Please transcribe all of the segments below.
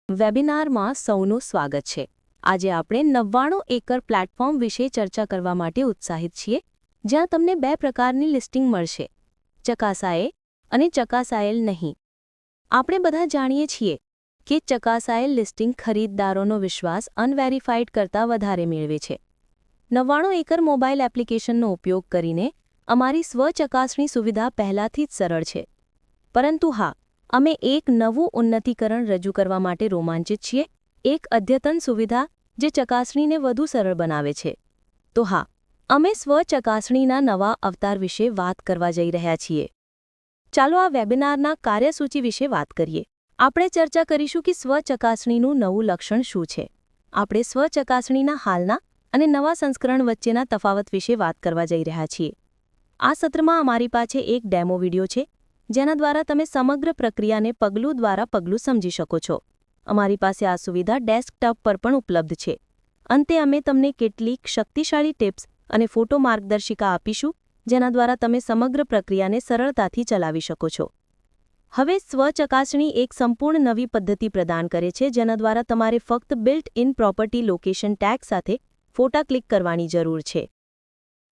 વેબિનારમાં સૌનું સ્વાગત છે। આજે આપણે 99 એકર પ્લેટફોર્મ વિશે ચર્ચા કરવા માટે ઉત્સાહિત છીએ, જ્યાં તમને બે પ્રકારની લિસ્ટિંગ મળશે, ચકાસાયેલ અને ચકાસાયેલ નહીં। આપણે બધા જાણીએ છીએ કે ચકાસાયેલ લિસ્ટિંગ ખરીદદારોનો વિશ્વાસ અનવેરિફાઈડ કરતાં વધારે મેળવે છે। 99 એકર મોબાઈલ એપ્લિકેશનનો ઉપયોગ કરીને અમારી સ્વચકાસણી સુવિધા પહેલાથી જ સરળ છે, પરંતુ હા, અમે એક નવું ઉન્નતીકરણ રજૂ કરવા માટે રોમાંચિત છીએ, એક અદ્યતન સુવિધા જે ચકાસણીને વધુ સરળ બનાવે છે। તો હા, અમે સ્વચકાસણીના નવા અવતાર વિશે વાત કરવા જઈ રહ્યા છીએ। ચાલો આ વેબિનારના કાર્યસૂચિ વિશે વાત કરીએ। આપણે ચર્ચા કરીશું કે સ્વચકાસણીનું નવું લક્ષણ શું છે। આપણે સ્વચકાસણીના હાલના અને નવા સંસ્કરણ વચ્ચેના તફાવત વિશે વાત કરવા જઈ રહ્યા છીએ। આ સત્રમાં અમારી પાસે એક ડેમો વિડિયો છે, જેના દ્વારા તમે સમગ્ર પ્રક્રિયાને પગલું દ્વારા પગલું સમજી શકો છો। અમારી પાસે આ સુવિધા ડેસ્કટોપ પર પણ ઉપલબ્ધ છે। અંતે અમે તમને કેટલીક શક્તિશાળી ટિપ્સ અને ફોટો માર્ગદર્શિકા આપીશું, જેના દ્વારા તમે સમગ્ર પ્રક્રિયાને સરળતાથી ચલાવી શકો છો। હવે સ્વચકાસણી એક સંપૂર્ણ નવી પદ્ધતિ પ્રદાન કરે છે, જેના દ્વારા તમારે ફક્ત બિલ્ટ-ઇન પ્રોપર્ટી લોકેશન ટેગ સાથે ફોટા ક્લિક કરવાની જરૂર છે।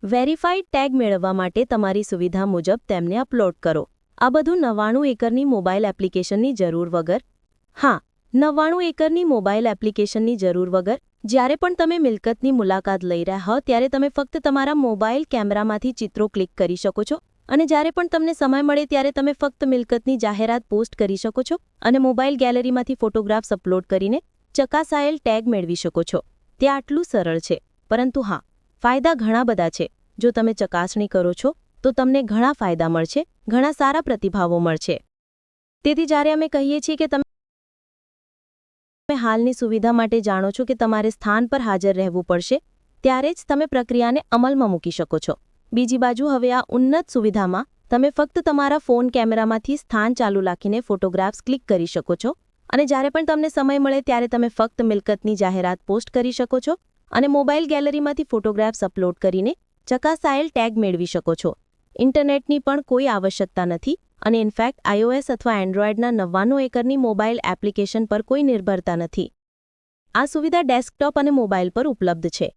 વેરિફાઈડ ટેગ મેળવવા માટે તમારી સુવિધા મુજબ તેમને અપલોડ કરો। આ બધું 99 એકરની મોબાઈલ એપ્લિકેશનની જરૂર વગર। હા, 99 એકરની મોબાઈલ એપ્લિકેશનની જરૂર વગર। જ્યારે પણ તમે મિલકતની મુલાકાત લઈ રહ્યા હો, ત્યારે તમે ફક્ત તમારા મોબાઈલ કેમેરામાંથી ચિત્રો ક્લિક કરી શકો છો, અને જ્યારે પણ તમને સમય મળે ત્યારે તમે ફક્ત મિલકતની જાહેરાત પોસ્ટ કરી શકો છો અને મોબાઈલ ગેલેરીમાંથી ફોટોગ્રાફ્સ અપલોડ કરીને ચકાસાયેલ ટેગ મેળવી શકો છો। તે આટલું સરળ છે, પરંતુ હા, ફાયદા ઘણા બધા છે। જો તમે ચકાસણી કરો છો, તો તમને ઘણા ફાયદા મળશે, ઘણા સારા પ્રતિભાવો મળશે। તેથી જ્યારે અમે કહીએ છીએ કે તમે હાલની સુવિધા માટે જાણો છો કે તમારે સ્થાન પર હાજર રહેવું પડશે, ત્યારે જ તમે પ્રક્રિયાને અમલમાં મૂકી શકો છો। બીજી બાજુ, હવે આ ઉન્નત સુવિધામાં તમે ફક્ત તમારા ફોન કેમેરામાંથી સ્થાન ચાલુ રાખીને ફોટોગ્રાફ્સ ક્લિક કરી શકો છો, અને જ્યારે પણ તમને સમય મળે ત્યારે તમે ફક્ત મિલકતની જાહેરાત પોસ્ટ કરી શકો છો અને મોબાઈલ ગેલેરીમાંથી ફોટોગ્રાફ્સ અપલોડ કરીને ચકાસાયેલ ટેગ મેળવી શકો છો। ઇન્ટરનેટની પણ કોઈ આવશ્યકતા નથી, અને ઇનફેક્ટ iOS અથવા એન્ડ્રોઇડના 99 એકરની મોબાઈલ એપ્લિકેશન પર કોઈ નિર્ભરતા નથી। આ સુવિધા ડેસ્કટોપ અને મોબાઈલ પર ઉપલબ્ધ છે।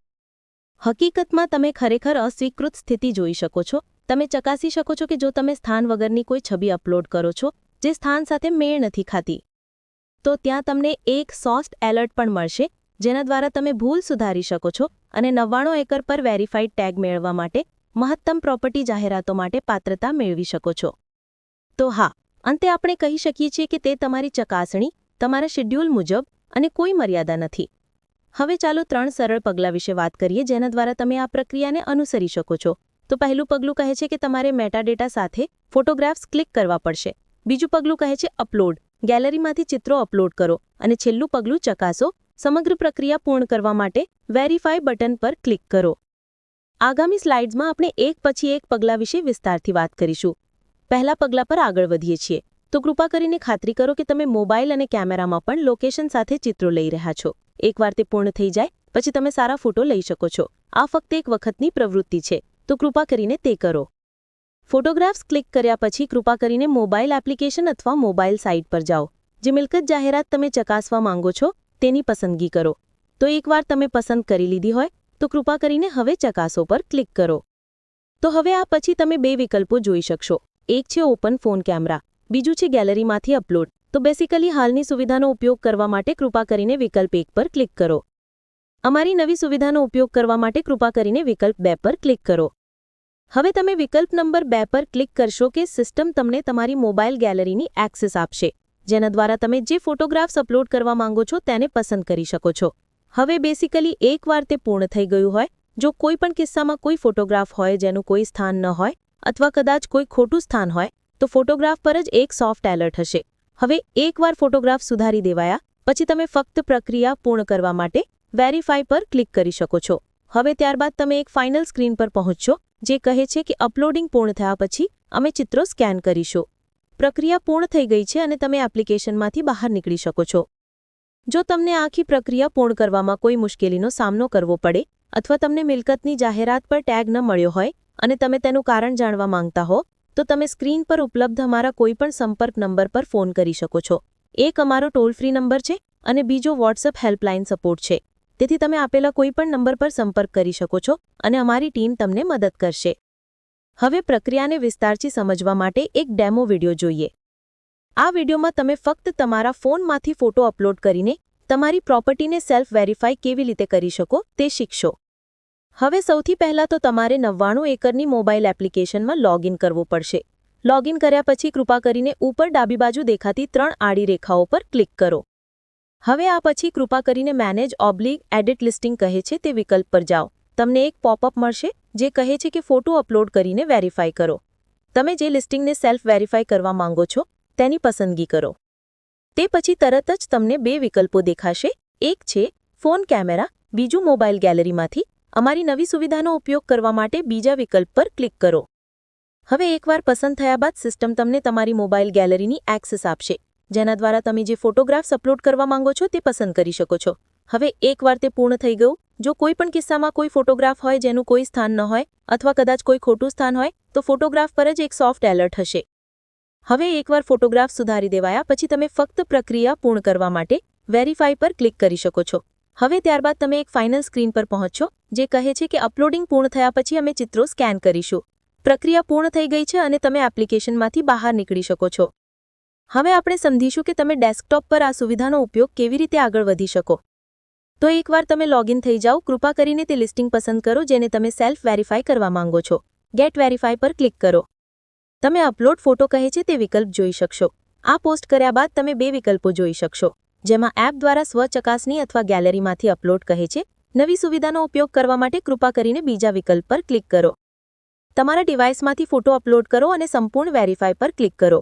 હકીકતમાં તમે ખરેખર અસ્વીકૃત સ્થિતિ જોઈ શકો છો। તમે ચકાસી શકો છો કે જો તમે સ્થાન વગરની કોઈ છબી અપલોડ કરો છો જે સ્થાન સાથે મેળ નથી ખાતી, તો ત્યાં તમને એક સોફ્ટ એલર્ટ પણ મળશે, જેના દ્વારા તમે ભૂલ સુધારી શકો છો અને 99 એકર પર વેરિફાઈડ ટેગ મેળવવા માટે મહત્તમ પ્રોપર્ટી જાહેરાતો માટે પાત્રતા મેળવી શકો છો। તો હા, અંતે આપણે કહી શકીએ છીએ કે તે તમારી ચકાસણી, તમારા શેડ્યુલ મુજબ, અને કોઈ મર્યાદા નથી। હવે ચાલો 3 સરળ પગલાં વિશે વાત કરીએ, જેના દ્વારા તમે આ પ્રક્રિયાને અનુસરી શકો છો। તો પહેલું પગલું કહે છે કે તમારે મેટાડેટા સાથે ફોટોગ્રાફ્સ ક્લિક કરવા પડશે। બીજું પગલું કહે છે અપલોડ, ગેલેરીમાંથી ચિત્રો અપલોડ કરો, અને છેલ્લું પગલું ચકાસો, સમગ્ર પ્રક્રિયા પૂર્ણ કરવા માટે વેરીફાઈ બટન પર ક્લિક કરો। આગામી સ્લાઇડ્સમાં આપણે એક પછી એક પગલાં વિશે વિસ્તારથી વાત કરીશું। પહેલા પગલા પર આગળ વધીએ છીએ, તો કૃપા કરીને ખાતરી કરો કે તમે મોબાઈલ અને કેમેરામાં પણ લોકેશન સાથે ચિત્રો લઈ રહ્યા છો। એકવાર તે પૂર્ણ થઈ જાય પછી તમે સારા ફોટો લઈ શકો છો। આ ફક્ત એક વખતની પ્રવૃત્તિ છે, તો કૃપા કરીને તે કરો। ફોટોગ્રાફ્સ ક્લિક કર્યા પછી કૃપા કરીને મોબાઈલ એપ્લિકેશન અથવા મોબાઈલ સાઇટ પર જાઓ। જે મિલકત જાહેરાત તમે ચકાસવા માંગો છો તેની પસંદગી કરો। તો એકવાર તમે પસંદ કરી લીધી હોય, તો કૃપા કરીને હવે ચકાસો પર ક્લિક કરો। તો હવે આ પછી તમે બે વિકલ્પો જોઈ શકશો। એક છે ઓપન ફોન કેમેરા, બીજું છે ગેલેરીમાંથી અપલોડ। તો બેસિકલી હાલની સુવિધાનો ઉપયોગ કરવા માટે કૃપા કરીને વિકલ્પ 1 પર ક્લિક કરો। અમારી નવી સુવિધાનો ઉપયોગ કરવા માટે કૃપા કરીને વિકલ્પ 2 પર ક્લિક કરો। હવે તમે વિકલ્પ નંબર 2 પર ક્લિક કરશો કે સિસ્ટમ તમને તમારી મોબાઈલ ગેલેરીની એક્સેસ આપશે, જેના દ્વારા તમે જે ફોટોગ્રાફ્સ અપલોડ કરવા માંગો છો તેને પસંદ કરી શકો છો। હવે બેસિકલી એકવાર તે પૂર્ણ થઈ ગયું હોય, જો કોઈ પણ કિસ્સામાં કોઈ ફોટોગ્રાફ હોય જેનું કોઈ સ્થાન ન હોય, અથવા કદાચ કોઈ ખોટું સ્થાન હોય, તો ફોટોગ્રાફ પર જ એક સોફ્ટ એલર્ટ હશે। હવે એકવાર ફોટોગ્રાફ સુધારી દેવાયા પછી તમે ફક્ત પ્રક્રિયા પૂર્ણ કરવા માટે વેરીફાઈ પર ક્લિક કરી શકો છો। હવે ત્યારબાદ તમે એક ફાઇનલ સ્ક્રીન પર પહોંચશો, જે કહે છે કે અપલોડિંગ પૂર્ણ થયા પછી અમે ચિત્રો સ્કેન કરીશું। પ્રક્રિયા પૂર્ણ થઈ ગઈ છે અને તમે એપ્લિકેશનમાંથી બહાર નીકળી શકો છો। જો તમને આખી પ્રક્રિયા પૂર્ણ કરવામાં કોઈ મુશ્કેલીનો સામનો કરવો પડે, અથવા તમને મિલકતની જાહેરાત પર ટેગ ન મળ્યો હોય અને તમે તેનું કારણ જાણવા માંગતા હો, તો તમે સ્ક્રીન પર ઉપલબ્ધ અમારા કોઈપણ સંપર્ક નંબર પર ફોન કરી શકો છો। એક અમારો ટોલ ફ્રી નંબર છે, અને બીજો વોટ્સએપ હેલ્પલાઇન સપોર્ટ છે. તેથી તમે આપેલા કોઈપણ નંબર પર સંપર્ક કરી શકો છો અને અમારી ટીમ તમને મદદ કરશે. હવે પ્રક્રિયાને વિસ્તારથી સમજવા માટે એક ડેમો વિડિયો જોઈએ. આ વિડિયોમાં તમે ફક્ત તમારા ફોનમાંથી ફોટો અપલોડ કરીને તમારી પ્રોપર્ટીને સેલ્ફ વેરીફાઈ કેવી રીતે કરી શકો તે શીખશો. હવે સૌથી પહેલાં તો તમારે 99 એકરની મોબાઈલ એપ્લિકેશનમાં લોગિન કરવું પડશે. લોગિન કર્યા પછી કૃપા કરીને ઉપર ડાબી બાજુ દેખાતી 3 આડી રેખાઓ પર ક્લિક કરો. હવે આ પછી કૃપા કરીને મેનેજ/એડિટ લિસ્ટિંગ કહે છે તે વિકલ્પ પર જાઓ. તમને એક પોપઅપ મળશે જે કહે છે કે ફોટો અપલોડ કરીને વેરીફાઈ કરો. તમે જે લિસ્ટિંગને સેલ્ફ વેરીફાઈ કરવા માંગો છો તેની પસંદગી કરો. તે પછી તરત જ તમને 2 વિકલ્પો દેખાશે. એક છે ફોન કેમેરા, બીજું મોબાઈલ ગેલેરીમાંથી. અમારી નવી સુવિધાનો ઉપયોગ કરવા માટે બીજા વિકલ્પ પર ક્લિક કરો. હવે એકવાર પસંદ થયા બાદ સિસ્ટમ તમને તમારી મોબાઈલ ગેલેરીની એક્સેસ આપશે, જેના દ્વારા તમે જે ફોટોગ્રાફ્સ અપલોડ કરવા માંગો છો તે પસંદ કરી શકો છો. હવે એકવાર તે પૂર્ણ થઈ ગયું, જો કોઈ પણ કિસ્સામાં કોઈ ફોટોગ્રાફ હોય જેનું કોઈ સ્થાન ન હોય અથવા કદાચ કોઈ ખોટું સ્થાન હોય તો ફોટોગ્રાફ પર જ એક સોફ્ટ એલર્ટ હશે. હવે એકવાર ફોટોગ્રાફ સુધારી દેવાયા પછી તમે ફક્ત પ્રક્રિયા પૂર્ણ કરવા માટે વેરીફાઈ પર ક્લિક કરી શકો છો. હવે ત્યારબાદ તમે એક ફાઇનલ સ્ક્રીન પર પહોંચશો જે કહે છે કે અપલોડિંગ પૂર્ણ થયા પછી અમે ચિત્રો સ્કેન કરીશું. પ્રક્રિયા પૂર્ણ થઈ ગઈ છે અને તમે એપ્લિકેશનમાંથી બહાર નીકળી શકો છો. હવે આપણે સમજીશું કે તમે ડેસ્કટોપ પર આ સુવિધાનો ઉપયોગ કેવી રીતે આગળ વધી શકો. તો એકવાર તમે લોગિન થઈ જાઓ, કૃપા કરીને તે લિસ્ટિંગ પસંદ કરો જેને તમે સેલ્ફ વેરીફાઈ કરવા માંગો છો. ગેટ વેરીફાઈ પર ક્લિક કરો. તમે અપલોડ ફોટો કહે છે તે વિકલ્પ જોઈ શકશો. આ પોસ્ટ કર્યા બાદ તમે 2 વિકલ્પો જોઈ શકશો, જેમાં એપ દ્વારા સ્વચકાસણી અથવા ગેલેરીમાંથી અપલોડ કહે છે. નવી સુવિધાનો ઉપયોગ કરવા માટે કૃપા કરીને બીજા વિકલ્પ પર ક્લિક કરો. તમારા ડિવાઇસમાંથી ફોટો અપલોડ કરો અને સંપૂર્ણ વેરીફાઈ પર ક્લિક કરો.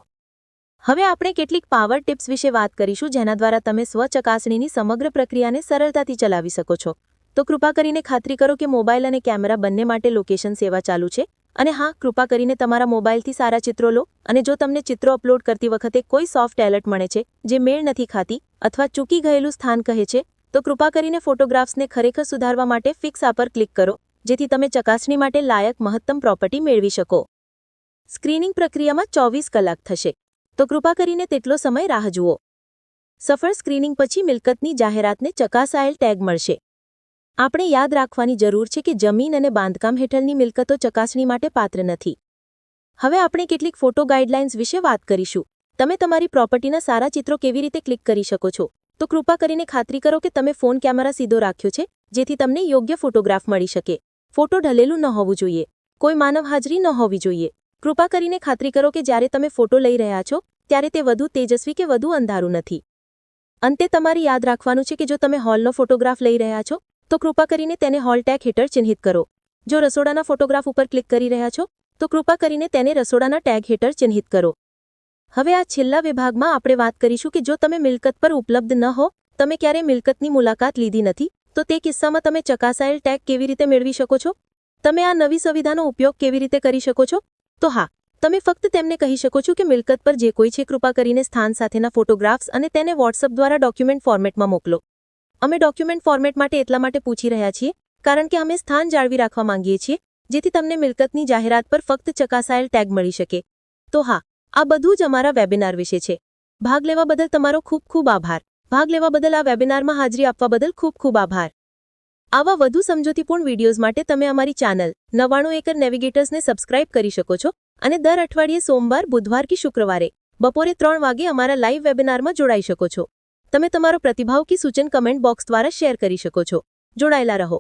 હવે આપણે કેટલીક પાવર ટિપ્સ વિશે વાત કરીશું જેના દ્વારા તમે સ્વચકાસણીની સમગ્ર પ્રક્રિયાને સરળતાથી ચલાવી શકો છો. તો કૃપા કરીને ખાતરી કરો કે મોબાઈલ અને કેમેરા બંને માટે લોકેશન સેવા ચાલુ છે. અને હા, કૃપા કરીને તમારા મોબાઈલથી સારા ચિત્રો લો અને જો તમને ચિત્રો અપલોડ કરતી વખતે કોઈ સોફ્ટ એલર્ટ મળે છે જે મેળ નથી ખાતી અથવા ચૂકી ગયેલું સ્થાન કહે છે તો કૃપા કરીને ફોટોગ્રાફ્સને ખરેખર સુધારવા માટે ફિક્સ આ પર ક્લિક કરો જેથી તમે ચકાસણી માટે લાયક મહત્તમ પ્રોપર્ટી મેળવી શકો. સ્ક્રીનિંગ પ્રક્રિયામાં 24 કલાક થશે, તો કૃપા કરીને તેટલો સમય રાહ જુઓ. સફળ સ્ક્રીનિંગ પછી મિલકતની જાહેરાતને ચકાસાયેલ ટેગ મળશે. આપણે યાદ રાખવાની જરૂર છે કે જમીન અને બાંધકામ હેઠળની મિલકતો ચકાસણી માટે પાત્ર નથી. હવે આપણે કેટલીક ફોટો ગાઈડલાઇન્સ વિશે વાત કરીશું. તમે તમારી પ્રોપર્ટીના સારા ચિત્રો કેવી રીતે ક્લિક કરી શકો છો. તો કૃપા કરીને ખાતરી કરો કે તમે ફોન કેમેરા સીધો રાખ્યો છે જેથી તમને યોગ્ય ફોટોગ્રાફ મળી શકે. ફોટો ઢલેલું ન હોવું જોઈએ. કોઈ માનવ હાજરી ન હોવી જોઈએ. કૃપા કરીને ખાતરી કરો કે જ્યારે તમે ફોટો લઈ રહ્યા છો ત્યારે તે વધુ તેજસ્વી કે વધુ અંધારું નથી. અંતે તમારે યાદ રાખવાનું છે કે જો તમે હોલનો ફોટોગ્રાફ લઈ રહ્યા છો તો કૃપા કરીને તેને હોલ ટેગ હેઠળ ચિહ્નિત કરો. જો રસોડાના ફોટોગ્રાફ ઉપર ક્લિક કરી રહ્યા છો તો કૃપા કરીને તેને રસોડાના ટેગ હેઠળ ચિહ્નિત કરો. હવે આ છેલ્લા વિભાગમાં આપણે વાત કરીશું કે જો તમે મિલકત પર ઉપલબ્ધ ન હો, તમે ક્યારેય મિલકતની મુલાકાત લીધી નથી, તો તે કિસ્સામાં તમે ચકાસાયેલ ટેગ કેવી રીતે મેળવી શકો છો? તમે આ નવી સુવિધાનો ઉપયોગ કેવી રીતે કરી શકો છો? તો હા, તમે ફક્ત તેમને કહી શકો છો કે મિલકત પર જે કોઈ છે કૃપા કરીને સ્થાન સાથેના ફોટોગ્રાફ્સ અને તેને વોટ્સએપ દ્વારા ડોક્યુમેન્ટ ફોર્મેટમાં મોકલો. અમે ડોક્યુમેન્ટ ફોર્મેટ માટે એટલા માટે પૂછી રહ્યા છીએ કારણ કે અમે સ્થાન જાળવી રાખવા માંગીએ છીએ જેથી તમને મિલકતની જાહેરાત પર ફક્ત ચકાસાયેલ ટેગ મળી શકે. તો હા, આ બધું જ અમારા વેબિનાર વિશે છે. ભાગ લેવા બદલ તમારો ખૂબ ખૂબ આભાર. ભાગ લેવા બદલ આ વેબિનારમાં હાજરી આપવા બદલ ખૂબ ખૂબ આભાર. આવા વધુ સમજૂતીપૂર્ણ વિડીયોઝ માટે તમે અમારી ચેનલ 99 એકર નેવિગેટર્સને સબસ્ક્રાઇબ કરી શકો છો અને દર અઠવાડિયે સોમવાર, બુધવાર કે શુક્રવારે બપોરે 3 વાગે અમારા લાઇવ વેબિનારમાં જોડાઈ શકો છો. તમે તમારો પ્રતિભાવ કે સૂચન કમેન્ટ બોક્સ દ્વારા શેર કરી શકો છો. જોડાયેલા રહો.